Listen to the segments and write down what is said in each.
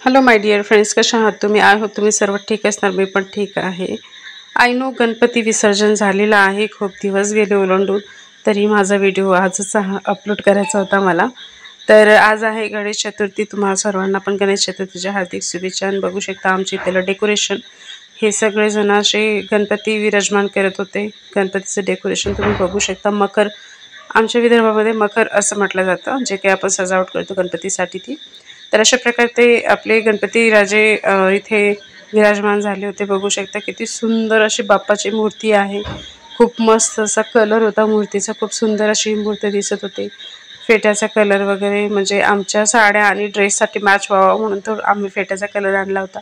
Hello my dear friends, कशा आहात तुम्ही? आय होप तुम्ही सर्व ठीक असणार. मी पण ठीक आहे. आय नो गणपती विसर्जन झालेलं आहे, खूप दिवस गेले ओलांडून, तरी माझा व्हिडिओ आजच अपलोड करायचा होता मला. तर आज आहे गणेश चतुर्थी. तुम्हाला सर्वांना पण गणेश चतुर्थीच्या हार्दिक शुभेच्छा. बघू शकता आमच्या इथलं डेकोरेशन, हे सगळेजण असे गणपती विराजमान करत होते. गणपतीचं डेकोरेशन तुम्ही बघू शकता. मकर, आमच्या विदर्भामध्ये मकर असं म्हटलं जातं, जे काही आपण सजावट करतो गणपतीसाठी ती. तर अशा प्रकारे ते आपले गणपती राजे इथे विराजमान झाले होते. बघू शकता किती सुंदर अशी बाप्पाची मूर्ती आहे. खूप मस्त असा कलर होता मूर्तीचा, खूप सुंदर अशी मूर्ती दिसत होती. फेट्याचा कलर वगैरे, म्हणजे आमच्या साड्या आणि ड्रेससाठी मॅच व्हावा म्हणून तर आम्ही फेट्याचा कलर आणला होता.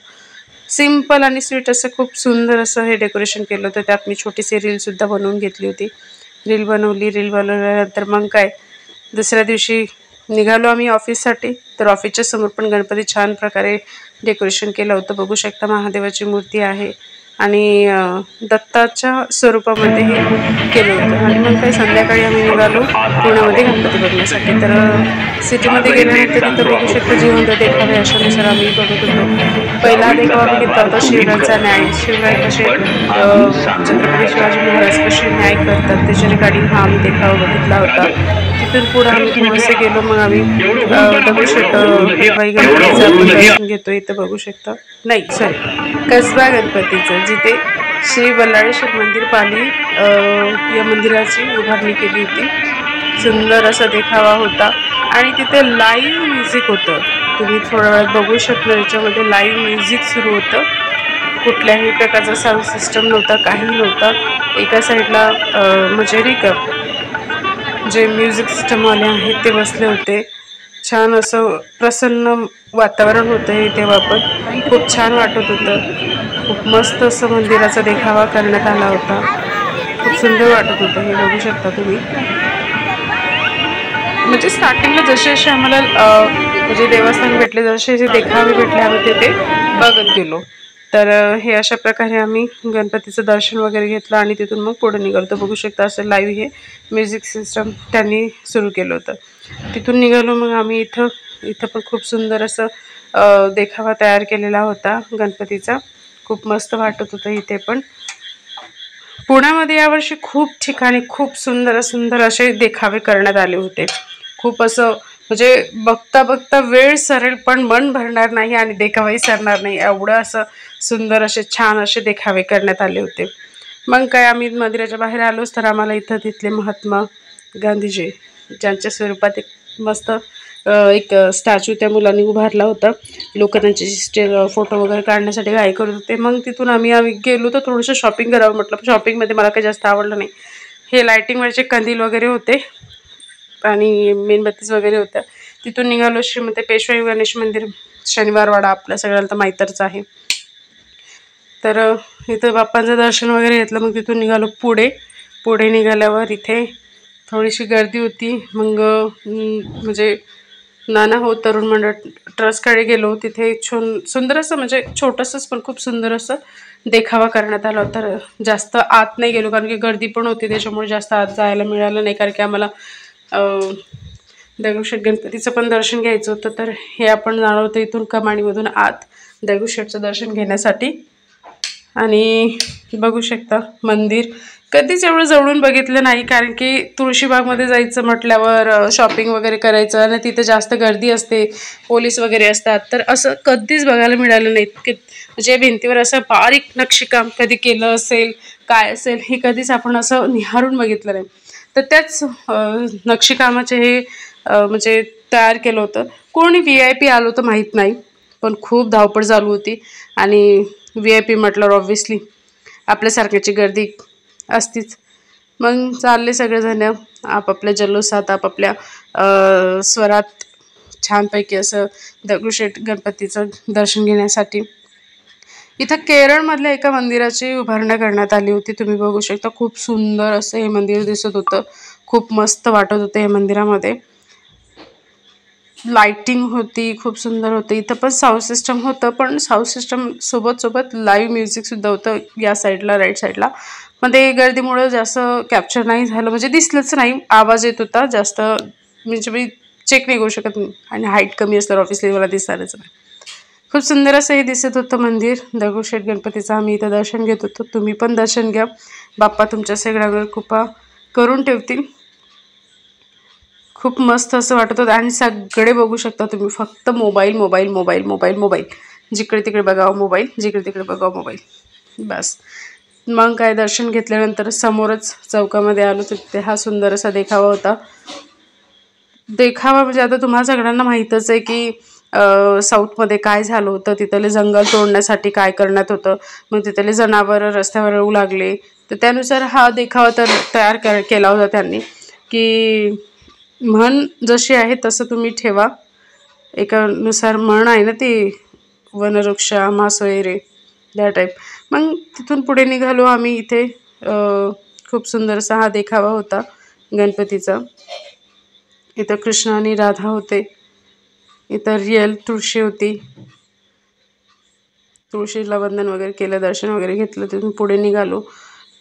सिंपल आणि स्वीट असं खूप सुंदर असं हे डेकोरेशन केलं होतं. त्यात मी छोटीशी रीलसुद्धा बनवून घेतली होती. रील बनवल्यानंतर मग काय, दुसऱ्या दिवशी निघालो आम्ही ऑफिससाठी. तर ऑफिसच्या समोर पण गणपती छान प्रकारे डेकोरेशन केलं होतं. बघू शकता महादेवाची मूर्ती आहे आणि दत्ताच्या स्वरूपामध्ये हे केलं होतं. आणि मग काही संध्याकाळी आम्ही निघालो पुण्यामध्ये गणपती बघण्यासाठी. तर सिटीमध्ये गेल्यानंतर इथं बघू शकता जिवंत देखावे अशानुसार आम्ही बघत होतो. पहिला देखावा बघितला होता शिवरायांचा न्याय. शिवराय कसे छत्रपती शिवाजी महाराज कसे न्याय करतात त्याची रिगार्डिंग हा आम्ही देखावा बघितला होता. तिथून पुढे आम्ही थोडंसं गेलो. मग आम्ही दगडूशेठ हलवाई गणपतीचं आपण दर्शन घेतो. इथं बघू शकता, नाही सॉरी, कसबा गणपतीचं, जिथे श्री बल्लाळेश्वर मंदिर पाली या मंदिराची उभारणी केली होती. सुंदर असा देखावा होता आणि तिथे लाईव्ह म्युझिक होतं. तुम्ही थोड्या वेळात बघू शकता, याच्यामध्ये लाईव्ह म्युझिक सुरू होतं. कुठल्याही प्रकारचा साऊंड सिस्टम नव्हता, काही नव्हता. एका साईडला म्हणजे नाही का, जे म्युझिक सिस्टमवाले आहेत ते बसले होते. छान असं प्रसन्न वातावरण होतं हे तेव्हा पण. खूप छान वाटत होतं. खूप मस्त असं मंदिराचा देखावा करण्यात आला होता. खूप सुंदर वाटत होतं. हे बघू शकता तुम्ही. म्हणजे स्टार्टिंगला जसे जसे आम्हाला म्हणजे देवस्थान भेटले, जसे जसे देखावे भेटले, आम्ही तिथे बघत गेलो. तर हे अशा प्रकारे आम्ही गणपतीचं दर्शन वगैरे घेतलं आणि तिथून मग पुढे निघालो. तर बघू शकता असं लाईव्ह हे म्युझिक सिस्टम त्यांनी सुरू केलं होतं. तिथून निघालो मग आम्ही इथं पण खूप सुंदर असं देखावा तयार केलेला होता गणपतीचा. खूप मस्त वाटत होतं इथे पण. पुण्यामध्ये यावर्षी खूप ठिकाणी खूप सुंदर असे देखावे करण्यात आले होते. खूप असं म्हणजे बघता बघता वेळ सरेल पण मन भरणार नाही आणि देखावाही सरणार नाही, एवढं असं सुंदर असे छान असे देखावे करण्यात आले होते. मग काय, आम्ही मंदिराच्या बाहेर आलोच तर आम्हाला इथं तिथले महात्मा गांधीजी ज्यांच्या स्वरूपात एक मस्त एक स्टॅच्यू त्या मुलांनी उभारला होता. लोक त्यांचे फोटो वगैरे काढण्यासाठी घाई करत होते. मग तिथून आम्ही गेलो तर थोडंसं शॉपिंग करावं म्हटलं. शॉपिंगमध्ये मला काही जास्त आवडलं नाही. हे लायटिंगवरचे कंदील वगैरे होते आणि मेणबत्तीस वगैरे होत्या. तिथून निघालो श्रीमती पेशवाई गणेश मंदिर, शनिवारवाडा, आपल्या सगळ्यांना तर माहीतच आहे. तर इथं बाप्पांचं दर्शन वगैरे घेतलं. मग तिथून निघालो पुढे निघाल्यावर इथे थोडीशी गर्दी होती. मग म्हणजे नाना हो तरुण मंडळ ट्रस्टकडे गेलो. तिथे सुंदर असं, म्हणजे छोटंसंच पण खूप सुंदर असं देखावा करण्यात आला होता. तर जास्त आत नाही गेलो कारण की गर्दी पण होती, त्याच्यामुळे जास्त आत जायला मिळालं नाही. कारण की आम्हाला दगडूशेठ गणपतीचं पण दर्शन घ्यायचं होतं. तर हे आपण जाणार होतो इथून कमानीमधून आत दगडूशेठचं दर्शन घेण्यासाठी. आणि बघू शकता मंदिर कधीच एवढं जवळून बघितलं नाही, कारण की तुळशीबागमध्ये जायचं म्हटल्यावर शॉपिंग वगैरे करायचं आणि तिथे जास्त गर्दी असते, पोलीस वगैरे असतात. तर असं कधीच बघायला मिळालं नाही की म्हणजे भिंतीवर असं बारीक नक्षीकाम कधी केलं असेल, काय असेल, हे कधीच आपण असं निहारून बघितलं नाही. तर त्याच नक्षीकामाचे हे म्हणजे तयार केलं होतं. कोणी VIP आलो तर माहीत नाही, पण खूप धावपळ चालू होती. आणि VIP म्हटल्यावर ऑब्व्हियसली आपल्यासारख्याची गर्दी असतीच. मग चालले सगळेजण आपापल्या जल्लोषात, आपापल्या स्वरात छानपैकी असं दगडूशेठ गणपतीचं दर्शन घेण्यासाठी. इथं केरळमधल्या एका मंदिराची उभारणी करण्यात आली होती. तुम्ही बघू शकता, खूप सुंदर असं हे मंदिर दिसत होतं. खूप मस्त वाटत होतं या मंदिरामध्ये. लाइटिंग होती, खूप सुंदर होतं. इथं पण साऊंड सिस्टम होतं, पण साऊंड सिस्टम सोबत लाईव्ह म्युझिकसुद्धा होतं या साईडला, राईट साईडला. पण ते गर्दीमुळे जास्त कॅप्चर नाही झालं, म्हणजे दिसलंच नाही. आवाज येत होता जास्त, म्हणजे मी चेक नाही करू शकत आणि हाईट कमी असल्यावर ऑफिसली मला दिसणारच नाही. खूप सुंदर असं हे दिसत होतं मंदिर दगडूशेठ गणपतीचं. आम्ही इथं दर्शन घेत होतो. तुम्ही पण दर्शन घ्या. बाप्पा तुमच्या सगळ्यांवर कृपा करून ठेवतील. खूप मस्त असं वाटत होतं आणि सगळे बघू शकता तुम्ही फक्त mobile mobile mobile mobile mobile, जिकडे तिकडे बघावं मोबाईल, जिकडे तिकडे बघावं मोबाईल, बस. मग काय दर्शन घेतल्यानंतर समोरच चौकामध्ये आलो. तिथे हा सुंदर असा देखावा होता. देखावा म्हणजे आता तुम्हाला सगळ्यांना माहीतच आहे की साऊथमध्ये काय झालं होतं. तिथले जंगल तोडण्यासाठी काय करण्यात होतं, मग तिथले जनावरं रस्त्यावर येऊ लागले. तर त्यानुसार हा देखावा तयार केला होता त्यांनी की म्हण जशी आहे तसं तुम्ही ठेवा. एकानुसार म्हण आहे ना ती, वनवृक्षा मासोयरे, त्या टाईप. मग तिथून पुढे निघालो आम्ही. इथे खूप सुंदरसा हा देखावा होता गणपतीचा. इथं कृष्ण आणि राधा होते. इथं रिअल तुळशी होती. तुळशीला वंदन वगैरे केलं, दर्शन वगैरे घेतलं. तिथून पुढे निघालो.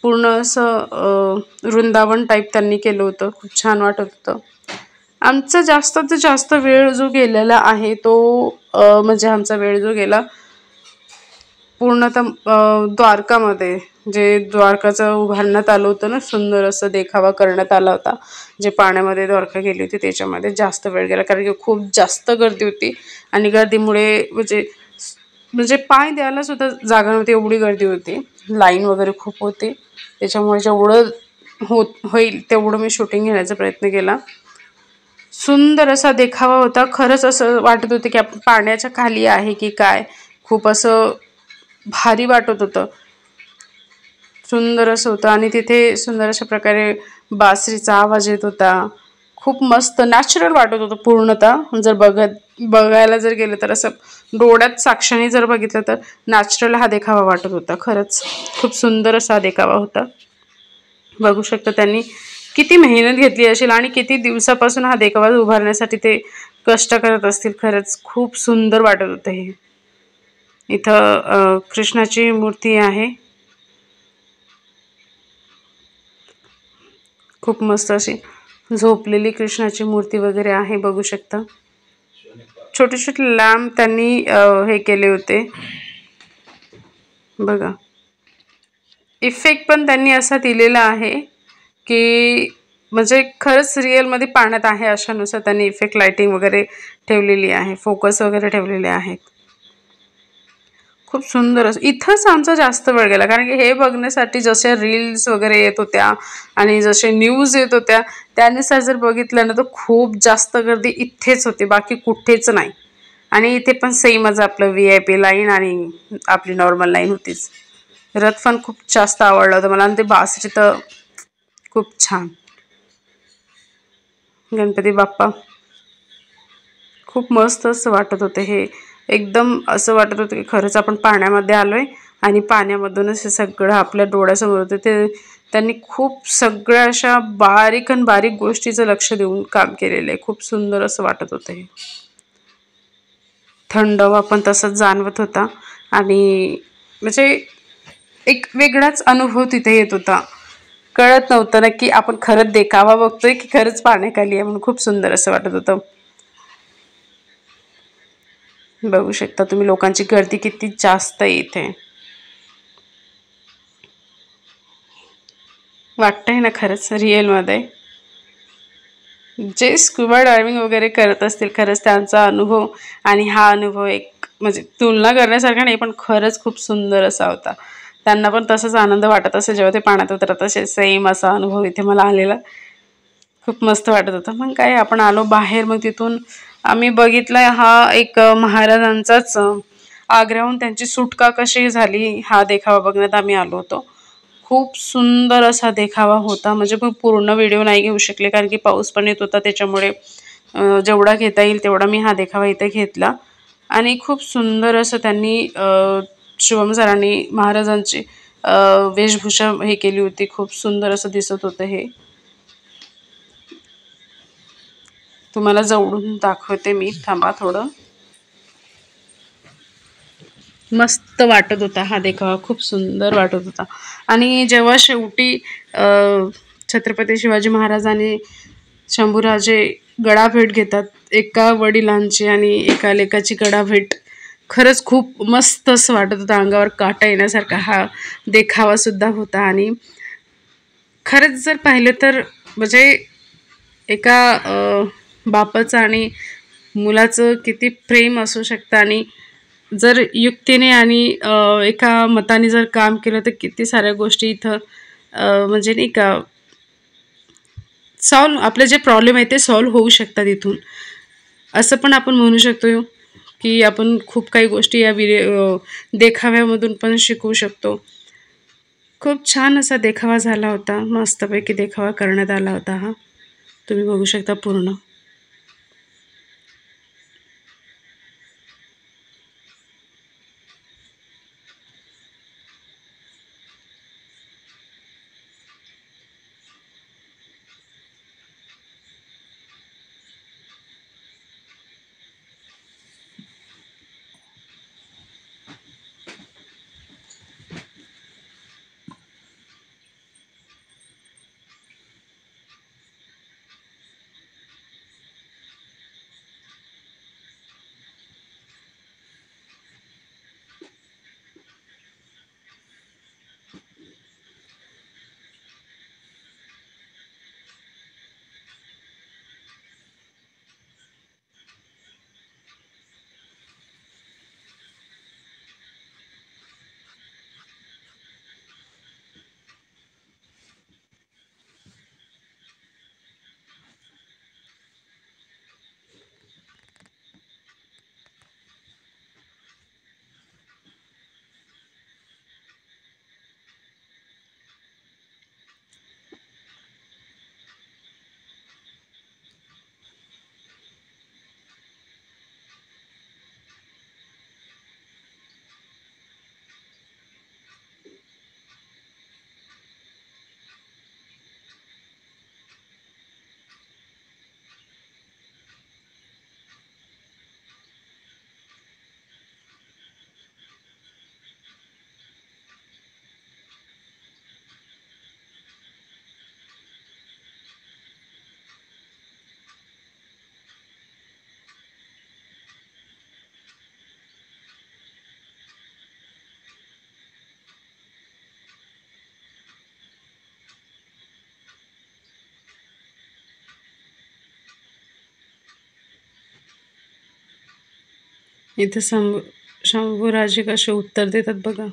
पूर्ण असं वृंदावन टाईप त्यांनी केलं होतं. खूप छान वाटत होतं. आमचा जास्तीत जास्त वेळ जो गेलेला आहे तो म्हणजे आमचा वेळ जो गेला पूर्णतः द्वारकामध्ये, जे द्वारकाचं उभारण्यात आलं होतं ना, सुंदर असं देखावा करण्यात आला होता, जे पाण्यामध्ये द्वारका गेली होती त्याच्यामध्ये जास्त वेळ गेला. कारण की खूप जास्त गर्दी होती आणि गर्दीमुळे म्हणजे पाय द्यायला सुद्धा जागा नव्हती, एवढी गर्दी होती. लाईन वगैरे खूप होती. त्याच्यामुळे जेवढं होईल तेवढं मी शूटिंग घेण्याचा प्रयत्न केला. सुंदर असा देखावा होता. खरंच असं वाटत होतं की आपण पाण्याच्या खाली आहे की काय. खूप असं भारी वाटत होतं. सुंदर असं होतं आणि तिथे सुंदर अशा प्रकारे बासरीचा आवाज येत होता. खूप मस्त नॅचरल वाटत होतं पूर्णतः. जर बघायला जर गेलं तर असं डोळ्यात साक्षाने जर बघितलं तर नॅचरल हा देखावा वाटत होता. खरंच खूप सुंदर असा देखावा होता. बघू शकता त्यांनी किती मेहनत घेतली असेल आणि किती दिवसापासून हा देखावा उभारण्यासाठी ते कष्ट करत असतील. खरंच खूप सुंदर वाटत होतं हे. इथं कृष्णाची मूर्ती आहे. खूप मस्त अशी झोपलेली कृष्णाची मूर्ती वगैरे आहे, बघू शकता. छोटे छोटे लॅम्प त्यांनी हे केले होते बघा. इफेक्ट पण त्यांनी असा दिलेला आहे की म्हणजे खरंच रिअलमध्ये पाण्यात आहे अशानुसार त्यांनी इफेक्ट लाइटिंग वगैरे ठेवलेली आहे, फोकस वगैरे ठेवलेले आहेत. खूप सुंदर असं. इथंच आमचा जास्त वेळ गेला कारण की हे बघण्यासाठी जसे रील्स वगैरे येत होत्या आणि जसे न्यूज येत होत्या त्यानुसार जर बघितलं ना तर खूप जास्त गर्दी इथेच होती, बाकी कुठेच नाही. आणि इथे पण सेमच आपलं VIP लाईन आणि आपली नॉर्मल लाईन होतीच. रथ पण खूप जास्त आवडलं होतं मला आणि ते बासरी तर खूप छान. गणपती बाप्पा खूप मस्त असं वाटत होतं हे. एकदम असं वाटत होतं की खरंच आपण पाण्यामध्ये आलोय आणि पाण्यामधूनच हे सगळं आपल्या डोळ्यासमोर होतं. ते त्यांनी खूप सगळ्या अशा बारीक गोष्टीचं लक्ष देऊन काम केलेलं आहे. खूप सुंदर असं वाटत होतं हे. थंडावा पण तसंच जाणवत होता आणि म्हणजे एक वेगळाच अनुभव तिथे येत होता. कळत नव्हतं ना की आपण खरंच देखावा बघतोय की खरंच पाण्याखाली आहे, म्हणून खूप सुंदर असं वाटत होतं. बघू शकता तुम्ही लोकांची गर्दी किती जास्त आहे इथे. वाटतंय ना खरंच रिअलमध्ये जे स्कुबा डायव्हिंग वगैरे करत असतील खरंच त्यांचा अनुभव आणि हा अनुभव एक म्हणजे तुलना करण्यासारखा नाही, पण खरंच खूप सुंदर असा होता. त्यांना पण तसंच आनंद वाटत असेल जेव्हा ते पाण्यात उतरत असेल. सेम असा अनुभव इथे मला आलेला. खूप मस्त वाटत होतं. मग काय आपण आलो बाहेर. मग तिथून आम्ही बघितलं हा एक महाराजांचाच आग्र्याहून त्यांची सुटका कशी झाली हा देखावा बघण्यात आम्ही आलो होतो. खूप सुंदर असा देखावा होता. म्हणजे मी पूर्ण व्हिडिओ नाही घेऊ शकले कारण की पाऊस पण येत होता. त्याच्यामुळे जेवढा घेता येईल तेवढा मी हा देखावा इथे घेतला. आणि खूप सुंदर असं त्यांनी शुभम सरांनी महाराजांची वेशभूषा हे केली होती. खूप सुंदर असं दिसत होतं हे. तुम्हाला जवळून दाखवते मी, थांबा थोडं. मस्त वाटत होता हा देखावा. खूप सुंदर वाटत होता. आणि जेव्हा शेवटी छत्रपती शिवाजी महाराजांनी शंभूराजे गडाभेट घेतात, एका वडिलांची आणि एका लेकाची गडाभेट खरंच खूप मस्त असं वाटत होतं, अंगावर काटा येण्यासारखा हा देखावासुद्धा होता. आणि खरंच जर पाहिलं तर म्हणजे एका बापाचं आणि मुलाचं किती प्रेम असू शकतं, आणि जर युक्तीने आणि एका मताने जर काम केलं तर किती साऱ्या गोष्टी इथं म्हणजे नाही का आपले जे प्रॉब्लेम आहे ते सॉल्व्ह होऊ शकतात इथून. असं पण आपण म्हणू शकतो की आपण खूप काही गोष्टी या देखाव्यामधून पण शिकवू शकतो. खूप छान असा देखावा झाला होता, मस्तपैकी देखावा करण्यात आला होता हा. तुम्ही बघू शकता पूर्ण. इथं शंभूराजे कसे उत्तर देतात बघा.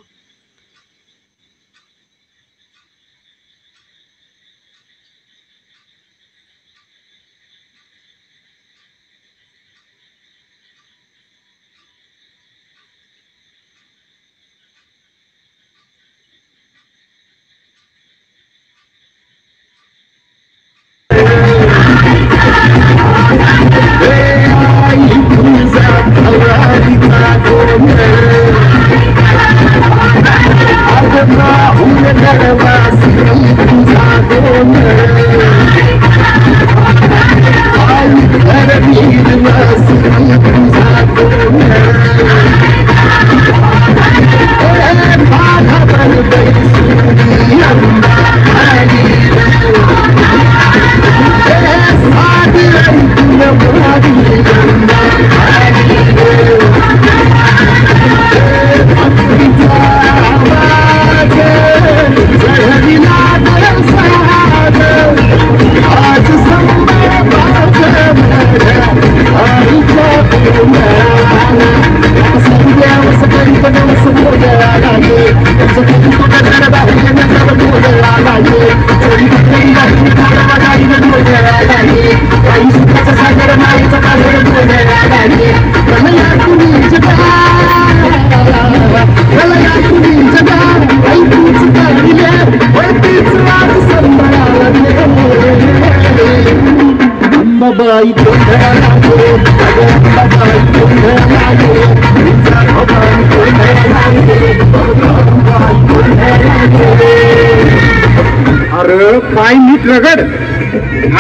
अरे पाय नीट रगड.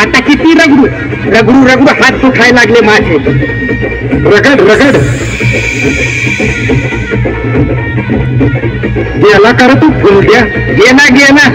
आता किती रगडू रगडू रगडू हात दुखायला लागले माझे. Rugged rugged. गेला कर तू फुलद्या. गेला गेला.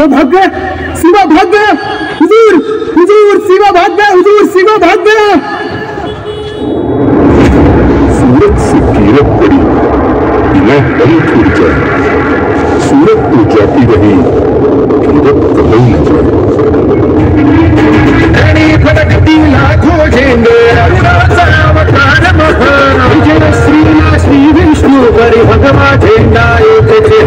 शिवभाग्य शिवभाग्य हुजूर हुजूर शिवभाग्य हुजूर शिवभाग्य। सूरत से किरण पड़ी बिना हरी ऊर्जा, सूरत तो जाती रही किरण कभी न जाए। फटकती लाखों झेंडे अरुणाचा अवतार महा, विजय श्रीला श्री विष्णू हरी भगवा झेंडा एकचे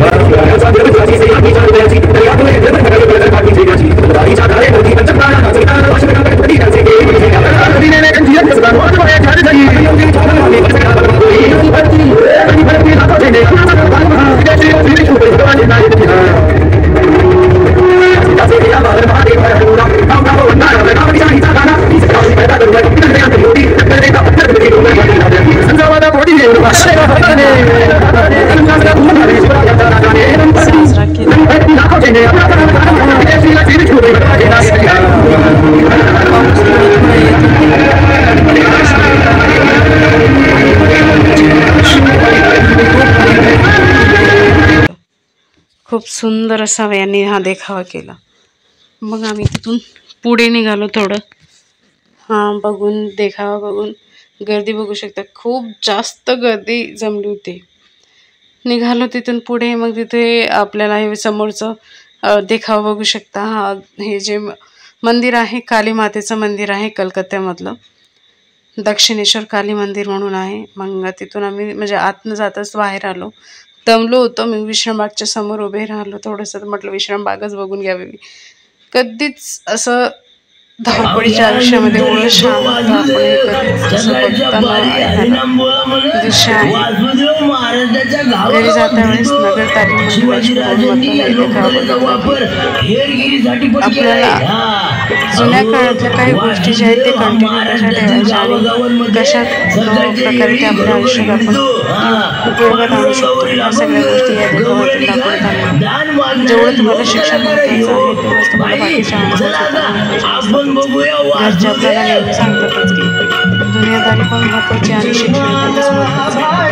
खूप सुंदर असा यांनी हा देखावा केला। मग आम्ही तिथून पुढे निघालो थोडं, बघून देखावा बघून गर्दी बघू शकता, खूप जास्त गर्दी जमली होती। निघालो तिथून पुढे, मग तिथे आपल्याला हे समोरचं देखावा बघू शकता। हे जे मंदिर आहे काली मातेचं मंदिर आहे कलकत्त्यामधलं, दक्षिणेश्वर काली मंदिर म्हणून आहे। मग तिथून आम्ही म्हणजे आतनं जाताच बाहेर आलो, दमलो होतो। मी विश्रामबागच्या समोर उभे राहिलो थोडंसं, म्हटलं विश्रामबागच बघून घ्यावी। कधीच असं धावपळीच्या आयुष्यामध्ये एवढं शांत आपण कधीच असं बघता दृश्य आहे। घरी जाता वेळेस नगर तालीम आपल्याला जुन्या काळातल्या काही गोष्टी ज्या आहेत ते कंटिन्यू कशा ठेवायच्या आणि कशा प्रकारे ते आपल्या आयुष्यात आपण उपयोगात आणू शकतो, या सगळ्या गोष्टी या देखाव्यातून दाखवताना जेवढं तुम्हाला शिक्षण महत्त्वाचं आहे तेवढंच तुम्हाला बाकीच्या घरचे आपल्याला नेहमी सांगतातच की दुनियादारी पण महत्त्वाची आणि शिक्षण तेवढंच महत्त्वाचं आहे।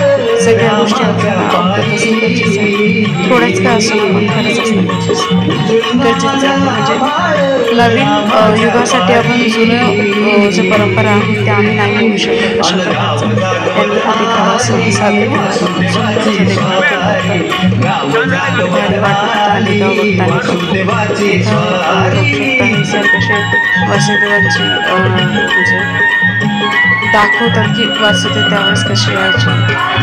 सगळ्या गोष्टी आपल्याला अवगत असणं गरजेचं आहे, थोड्याच काय असं पण खरंच असणं गरजेचं आहे। म्हणजे नवीन युगासाठी आपण जुनं जे परंपरा आहे त्या आम्ही नाही होऊ शकत अशा प्रकारचं त्यांनी हा देखावा सादर केला वासुदेवांची म्हणजे दाखवतात की वासुदेव त्यावेळेस कशी यायची,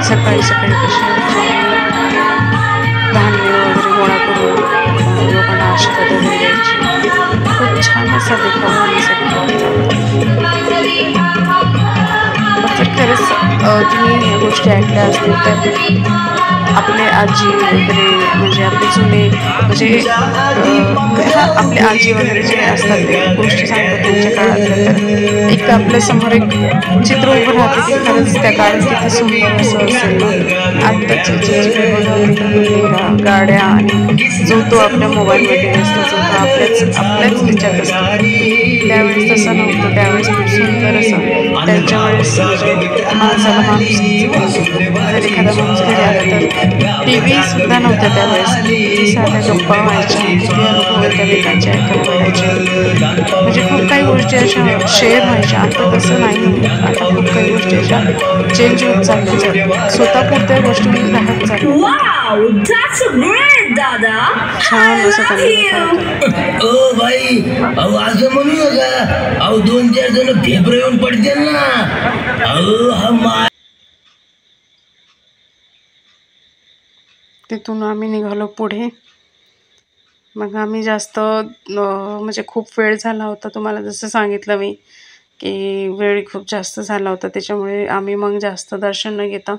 सकाळी सकाळी कशी यायची, धान्य वगैरे गोळा करून लोकांना आशीर्वाद वगैरे द्यायची। खूप छान असा देखावा तर खरंच तुम्ही या गोष्टी ऐकल्या असतील तर आपले आजी वगैरे म्हणजे आपले जुने म्हणजे आपले आजी वगैरे जे असतात ते गोष्टी सांगतात त्यांच्या काळातलं, तर एक आपल्यासमोर एक चित्र उभं राहते की खरंच त्या काळात किती सुंदर असं असेल। आत्ताची जे गाड्या आणि जो तो आपल्या मोबाईलमध्ये असतो, जो तो आपल्याच विचार असतो, त्यावेळेस तसं नव्हतं। त्यावेळेस खूप सुंदर असं त्यांच्या वेळेस माणसाला माणूस जर एखादा माणूस घरी आला तर TV सुद्धा नव्हत्या त्यावेळेस, साध्या गप्पा व्हायच्या, किती अनुभव एकमेकांचे ऐकायला मिळायचे, म्हणजे खूप काही गोष्टी अशा शेअर व्हायच्या। आता तसं नाही, आता खूप काही गोष्टी अशा चेंज होत चालल्या, स्वतः पुरत्या गोष्टी राहत चालल्या। छान असं ओ भाई अहो असं म्हणू नका, अहो 2-4 जण फेफरे येऊन पडतील ना, अहो हा। तिथून आम्ही निघालो पुढे। मग आम्ही जास्त म्हणजे खूप वेळ झाला होता, तुम्हाला जसं सांगितलं मी की वेळ खूप जास्त झाला होता, त्याच्यामुळे आम्ही मग जास्त दर्शन न घेता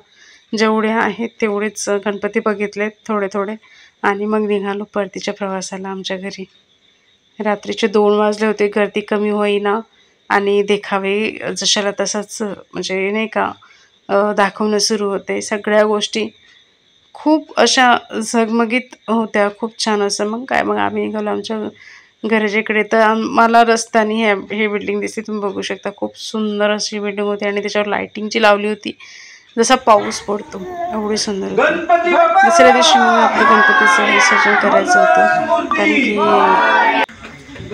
जेवढे आहेत तेवढेच गणपती बघितलेत थोडे थोडे आणि मग निघालो परतीच्या प्रवासाला आमच्या घरी। रात्रीचे 2 वाजले होते, गर्दी कमी होईना आणि देखावे जशाला तसाच म्हणजे नाही का दाखवणं सुरू होते। सगळ्या गोष्टी खूप अशा झगमगीत होत्या, खूप छान असं। मग आम्ही निघालो आमच्या घराच्याकडे, तर मला रस्त्याने हे बिल्डिंग दिसते, तुम्ही बघू शकता खूप सुंदर अशी बिल्डिंग होती आणि त्याच्यावर लायटिंगची लावली होती जसा पाऊस पडतो एवढी सुंदर होती. दुसऱ्या दिवशी मग आपलं गणपतीचं विसर्जन करायचं होतं, कारण की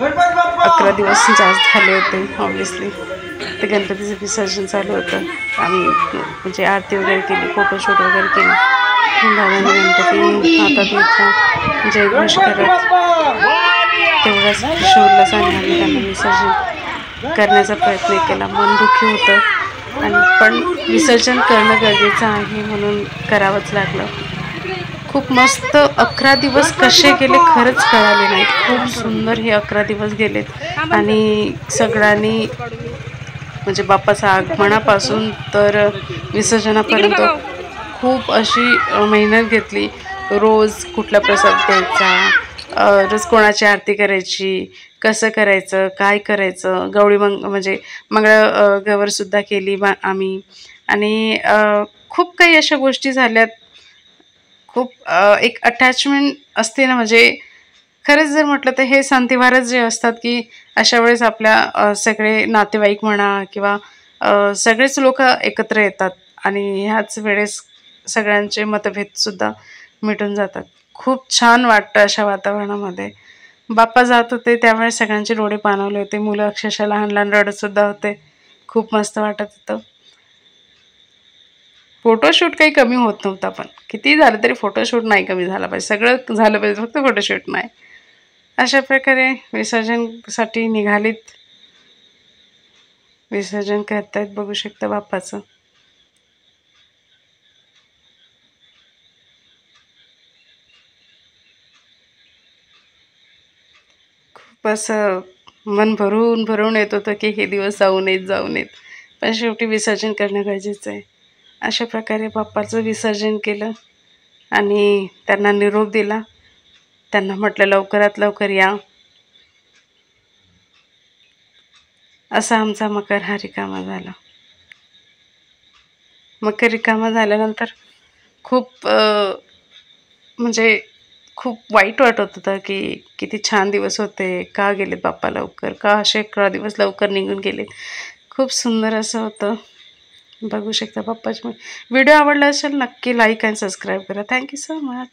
11 दिवस जास्त झाले होते ऑब्वियसली. ते गणपतीचं विसर्जन चालू होतं. आम्ही म्हणजे आरती वगैरे केली, फोटोशूट वगैरे केलं. दादाने गणपती हातात घेतला, जयघोष करत तेवढाच शोधलाच आणि आम्ही त्यांना विसर्जन करण्याचा प्रयत्न केला. मन दुःखी होतं आणि पण विसर्जन करणं गरजेचं आहे म्हणून करावंच लागलं. खूप मस्त 11 दिवस कसे गेले खरंच कळाले नाही. खूप सुंदर हे 11 दिवस गेलेत आणि सगळ्यांनी म्हणजे बाप्पाच्या आगमनापासून तर विसर्जनापर्यंत खूप अशी मेहनत घेतली. रोज कुठला प्रसाद द्यायचा, रोज कोणाची आरती करायची, कसं करायचं, काय करायचं, गौरी म्हणजे मंगळागौरसुद्धा केली आम्ही. आणि खूप काही अशा गोष्टी झाल्यात. खूप एक अटॅचमेंट असते ना, म्हणजे खरंच जर म्हटलं तर हे सण त्योहारच जे असतात की अशा वेळेस आपल्या सगळे नातेवाईक म्हणा किंवा सगळेच लोक एकत्र येतात आणि ह्याच वेळेस सगळ्यांचे मतभेदसुद्धा मिटून जातात. खूप छान वाटतं अशा वातावरणामध्ये. बाप्पा जात होते त्यावेळेस सगळ्यांचे डोळे पाणावले होते. मुलं अक्षरशः लहान लहान रडतसुद्धा होते. खूप मस्त वाटत होतं. फोटोशूट काही कमी होत नव्हता, पण किती झालं तरी फोटोशूट नाही कमी झाला पाहिजे. सगळं झालं पाहिजे, फक्त फोटोशूट नाही. अशा प्रकारे विसर्जनसाठी निघालीत. विसर्जन करतायत, बघू शकता बाप्पाचं. खूप असं मन भरून भरून येत होतं की हे दिवस जाऊ नयेत. पण शेवटी विसर्जन करणं गरजेचं आहे. अशा प्रकारे बाप्पाचं विसर्जन केलं आणि त्यांना निरोप दिला. त्यांना म्हटलं लवकरात लवकर या. असा आमचा मकर हा रिकामा झाला. मकर रिकामा झाल्यानंतर खूप म्हणजे खूप वाईट वाटत होतं की किती छान दिवस होते, का गेलेत बाप्पा लवकर, का असे 11 दिवस लवकर निघून गेलेत. खूप सुंदर असं होतं. बघू शकता बाप्पाची. व्हिडिओ आवडला असेल नक्की लाईक आणि सबस्क्राईब करा. Thank you so much.